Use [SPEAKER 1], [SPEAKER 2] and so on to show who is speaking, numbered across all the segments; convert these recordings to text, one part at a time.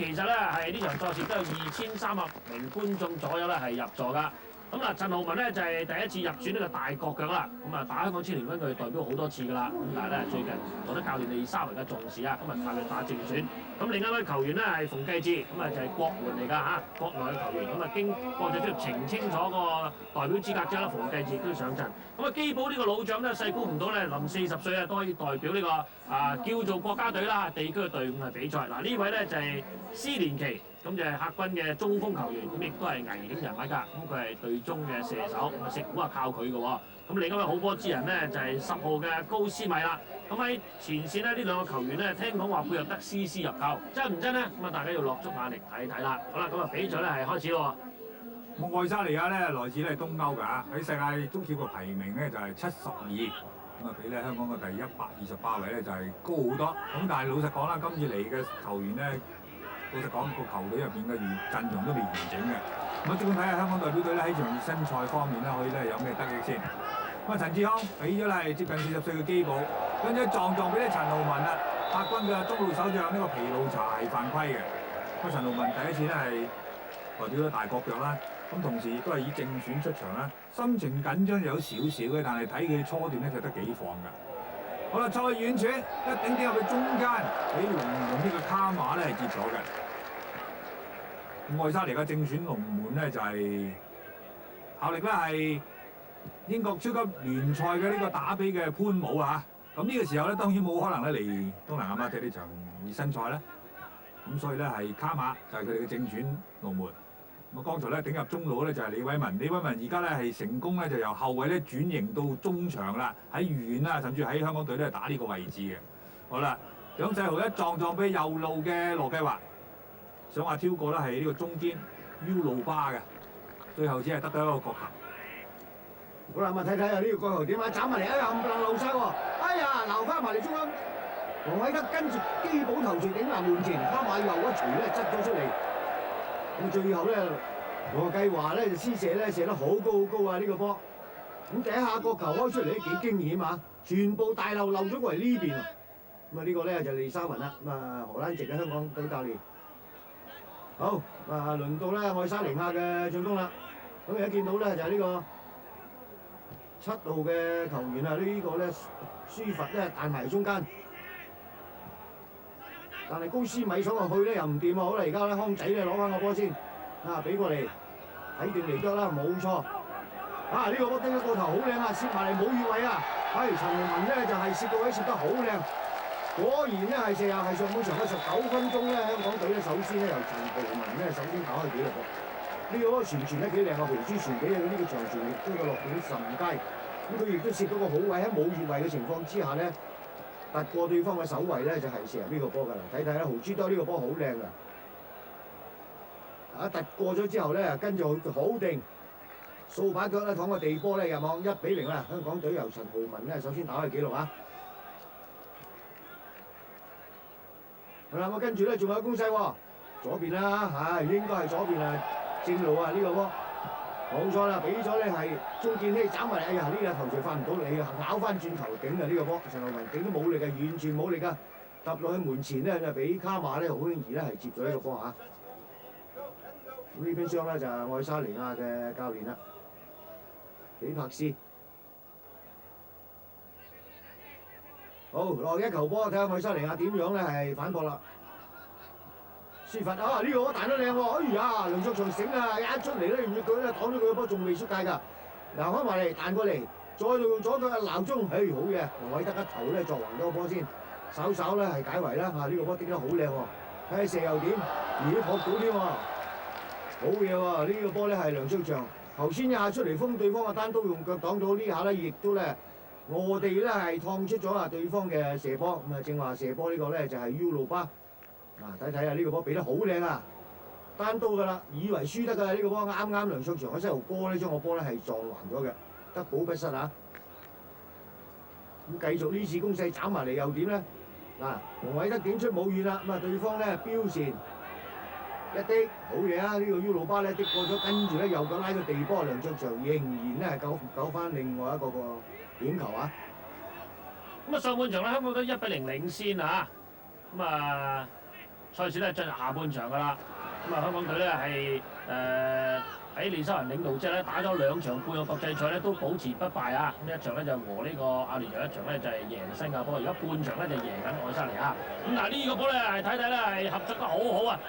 [SPEAKER 1] 其實咧係呢場賽事都有2300名觀眾左右咧係入座㗎。咁嗱，陳浩民咧就係第一次入選呢個大國腳啦。咁啊，打香港青年軍佢代表好多次㗎啦。咁但係咧最近獲得教練李沙維嘅重視啊，咁啊派佢打正選。咁另一位球員咧係馮繼志，咁啊就係國門嚟㗎嚇，國內嘅球員。咁啊經國際足協澄清咗個代表資格之後咧，馮繼志亦都上陣。咁啊基保呢個老將咧細估唔到咧，臨40歲啊都可以代表呢個叫做國家隊啦，地區嘅隊伍係比賽。嗱呢位咧就係施連奇。咁就係客軍嘅中鋒球員，咁亦都係危險人物㗎。咁佢係隊中嘅射手，咁啊食股啊靠佢嘅喎。咁另一位好波之人咧就係10號嘅高斯米啦。咁喺前線咧呢兩個球員咧聽講話配合得絲絲入扣，真唔真咧？咁啊大家要落足眼力睇睇啦。好啦，咁啊比賽咧係開始喎。
[SPEAKER 2] 咁愛沙尼亞咧來自咧東歐㗎，喺世界足協嘅排名咧就係72，咁啊比咧香港嘅第128位咧就係高好多。咁但係老實講啦，今次嚟嘅球員咧。老實講，個球隊入邊嘅陣容都未完整嘅。咁啊，即管睇下香港代表隊咧喺場熱身賽方面咧，可以咧有咩得益先。咁啊，陳志康俾咗係接近40歲嘅基保，跟住撞俾咧陳浩民啦，客軍嘅中路守將呢個皮魯查係犯規嘅。咁陳浩民第一次咧係代表咗大國腳啦，咁同時亦都係以正選出場啦，心情緊張有少少嘅，但係睇佢初段咧就得幾放㗎。好啦，再遠傳一頂入去中間，俾龍門呢個卡馬咧係接咗嘅。愛沙尼亞正選龍門咧就係效力咧係英國超級聯賽嘅呢個打比嘅潘武啊。咁呢個時候咧當然冇可能咧嚟東南亞踢呢場熱身賽啦。咁所以咧係卡馬就係佢哋嘅正選龍門。咁啊剛才咧頂入中路咧就係李偉文，李偉文而家咧係成功咧就由後衞咧轉型到中場啦，喺遠啦甚至喺香港隊咧打呢個位置嘅。好啦，蔣世豪一撞俾右路嘅羅繼華。想話挑過咧係呢個中堅 U 魯巴嘅，最後只係得到一個角球。
[SPEAKER 3] 好啦，咁啊睇睇啊呢個角球點啊，斬埋嚟，哎呀冚唪唥漏晒喎，哎呀撈翻埋嚟中央，黃偉德跟住基保頭槌頂埋門前，卡馬又一錘咧執咗出嚟。咁最後咧羅繼華咧就施射咧射得好高好高啊呢個波。咁第一下角球開出嚟都幾驚險啊，全部大漏咗過嚟呢邊啊。咁啊呢個咧就利沙雲啦，咁啊荷蘭籍嘅香港隊教練。好，輪到咧愛沙尼亞嘅進攻啦。咁而家見到咧就係呢個7號嘅球員啊，呢個咧舒佛咧彈埋中間，但係高斯米想去咧又唔掂啊！好啦，而家咧康仔咧攞翻個波先，俾過嚟睇定嚟腳啦，冇錯。呢個波叮一個頭好靚啊，攝埋嚟冇越位啊！陳浩民咧就係攝到位攝得好靚。果然咧係上半場嘅19分鐘咧，香港隊咧首先咧由陳浩民咧首先打開紀錄喎。呢個傳得幾靚啊，胡珠傳俾呢個長傳亦都個落點甚佳。咁佢亦都攝到個好位，喺冇越位嘅情況之下咧，突過對方嘅守衞咧就係射入呢個波㗎啦。睇睇啦，胡珠多呢個波好靚㗎。突過咗之後咧，跟住好定掃把腳咧，躺個地波咧入網1-0啦。香港隊由陳浩民咧首先打開紀錄啊！好啦，咁跟住咧仲有攻勢喎，左邊啦，應該係左邊啊，正路啊呢個波，冇錯啦，俾咗咧係鍾建希斬埋嚟，哎呀呢個頭槌翻唔到嚟，咬翻轉頭頂啊呢個波，陳浩民頂都冇力嘅，完全冇力㗎，揼落去門前咧就俾卡馬咧好輕易咧係接咗呢個波嚇。咁呢邊廂咧就係愛沙尼亞嘅教練啦，比柏斯。好，落一球波，睇下愛沙尼亞點樣咧係反撲啦。舒佛呢個波彈得靚喎，哎呀梁卓祥醒啊，一出嚟咧用隻腳咧擋咗佢個波，仲未出界㗎。嗱開埋嚟彈過嚟，再用左腳鬧中，好嘢，黃偉德一頭咧作橫咗個波先，稍咧係解圍啦呢個波叮得好靚喎，睇下射又點，撲到添喎，好嘢喎！呢個波咧係梁卓祥，頭先一下出嚟封對方嘅單刀用腳擋到，呢下咧亦都咧。我哋咧係趟出咗對方嘅射波，咁正話射波呢個咧就係 U 魯巴。睇睇呢個波俾得好靚啊，單刀㗎啦，以為輸得㗎呢個波，啱梁卓祥喺西豪波呢將個波咧係撞橫咗嘅，得保不失啊！咁繼續呢次攻勢斬埋嚟又點咧？黃偉德點出冇遠啦，對方咧標線一滴好嘢啊！呢個 U 魯巴咧滴過咗，跟住咧右腳拉個地波，梁卓祥仍然咧係救翻另外一個點球啊！
[SPEAKER 1] 咁上半場咧香港隊1-0領先啊！賽事咧進入下半場㗎啦。咁啊，香港隊咧係喺李修仁領導之下咧，打咗2場半嘅國際賽咧，都保持不敗啊！咁一場咧就和呢個阿聯酋，一場咧就係贏新加坡。而家半場咧就贏緊愛沙尼亞。咁嗱呢個波咧係睇睇咧係合作得好好啊！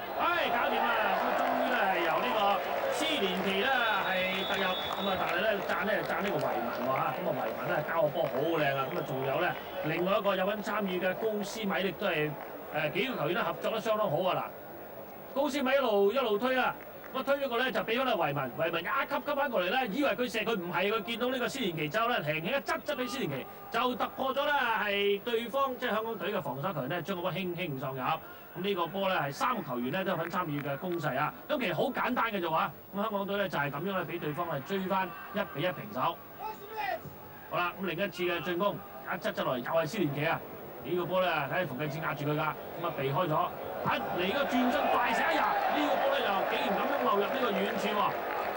[SPEAKER 1] 搞掂啦！咁終於咧係由呢個施連奇咧係突入，咁啊但係咧讚呢個維文喎嚇，咁啊維文咧交個波好靚啊！咁啊仲有咧另外一個有份參與嘅高斯米力都係幾個球員都合作得相當好啊！嗱，高斯米一路推啊！咁推咗個咧就俾翻阿維文，維文一級翻過嚟咧，以為佢射，佢唔係，佢見到呢個施連奇之後咧，輕輕一側俾施連奇，就突破咗咧係對方即係香港隊嘅防守球員咧，將個波輕輕送入。咁呢個波咧係3個球員咧都有份參與嘅攻勢啊！咁其實好簡單嘅啫喎，咁香港隊咧就係咁樣咧俾對方係追翻1-1平手。好啦，咁另一次嘅進攻一側落嚟又係施連奇啊！呢個波咧睇下馮繼志壓住佢㗎，咁啊避開咗。嚟個轉身快射一入，呢個波咧又竟然咁樣流入呢個遠處喎。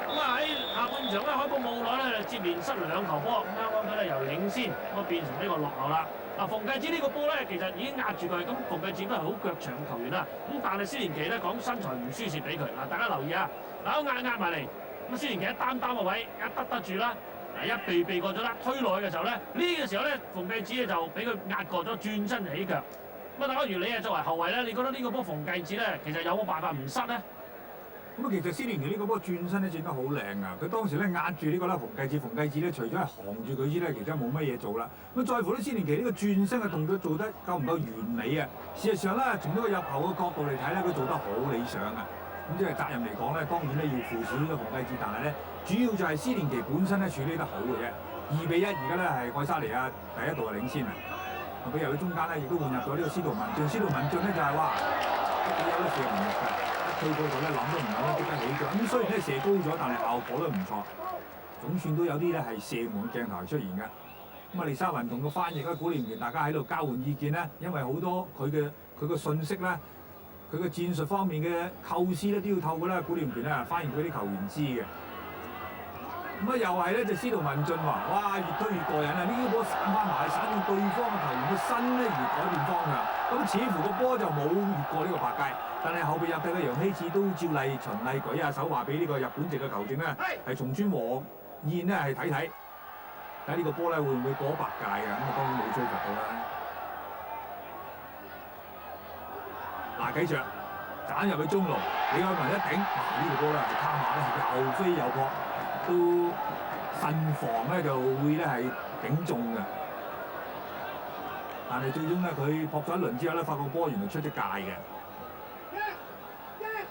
[SPEAKER 1] 咁啊喺下半場咧開波冇耐咧接連失2球波，咁香港隊咧由領先咁啊變成呢個落後啦。嗱，馮繼志呢個波咧其實已經壓住佢，咁馮繼志都係好腳長嘅球員啦。咁但係施連奇咧講身材唔輸蝕俾佢。嗱，大家留意啊，嗱壓埋嚟，咁施連奇一擔個位一得住啦。一避過咗啦，推落去嘅時候咧，呢個時候咧馮繼志咧就俾佢壓過咗，轉身起腳。咁啊，大家如你係作為後衞咧，你覺得呢個波馮繼志咧，其實有冇辦法唔失咧？
[SPEAKER 2] 咁啊，其實施連奇呢個波轉身咧轉得好靚啊！佢當時咧壓住呢個啦馮繼志咧，除咗係行住佢之咧，其實冇乜嘢做啦。咁在乎咧施連奇呢個轉身嘅動作做得夠唔夠完美啊？事實上咧，從呢個入球嘅角度嚟睇咧，佢做得好理想啊！咁即係責任嚟講咧，當然咧要負少少馮繼志，但係咧主要就係施連奇本身咧處理得好嘅啫。2-1，而家咧係愛沙尼亞第一度係領先啊！佢入去中間咧，亦都換入咗呢個司徒文進。司徒文進咧就係話都幾有得射能力㗎，一推過度咧諗都唔諗咧即刻起腳。咁雖然咧射高咗，但係效果都唔錯，總算都有啲咧係射門鏡頭出現嘅。咁啊，利沙雲同個翻譯咧，古連權大家喺度交換意見咧，因為好多佢個信息咧，佢嘅戰術方面嘅構思咧都要透過咧古連權咧翻譯俾啲球員知嘅。咁啊，又係咧就司徒文進話：哇，越推越過癮啊！呢個波散翻埋，散到對方嘅球員嘅身咧而改變方向。咁似乎個波就冇越過呢個白界，但係後邊入嚟嘅楊希智都照例循例舉下手話俾呢個日本籍嘅球證咧係松村和彥咧係睇睇呢個波咧會唔會過白界嘅？咁啊當然冇追及到啦。嗱，繼續斬入去中路，李愛民一頂，呢個波咧係卡馬咧又飛又撲。都慎防咧就會咧係頂中嘅，但係最終咧佢撲咗一輪之後咧，發覺波原來出咗界嘅，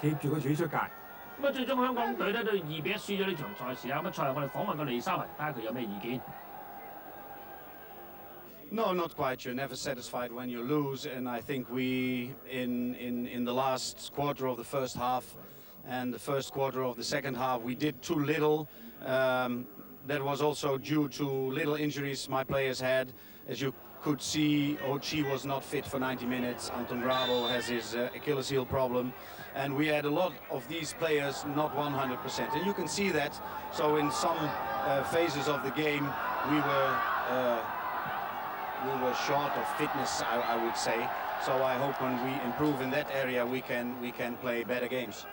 [SPEAKER 2] 貼住佢處出界。
[SPEAKER 1] 咁啊，最終香港隊咧都2-1輸咗呢場賽事啊！咁啊，賽後我哋訪問過利沙文，睇下佢有咩意見。
[SPEAKER 4] No, not quite. You're never satisfied when you lose, and I think we in the last quarter of the first half and the first quarter of the second half we did too little. That was also due to little injuries my players had. As you could see, Ochi was not fit for 90 minutes. Anton Bravo has his Achilles heel problem. And we had a lot of these players not 100%. And you can see that. So in some phases of the game, we were short of fitness, I would say. So I hope when we improve in that area, we can play better games.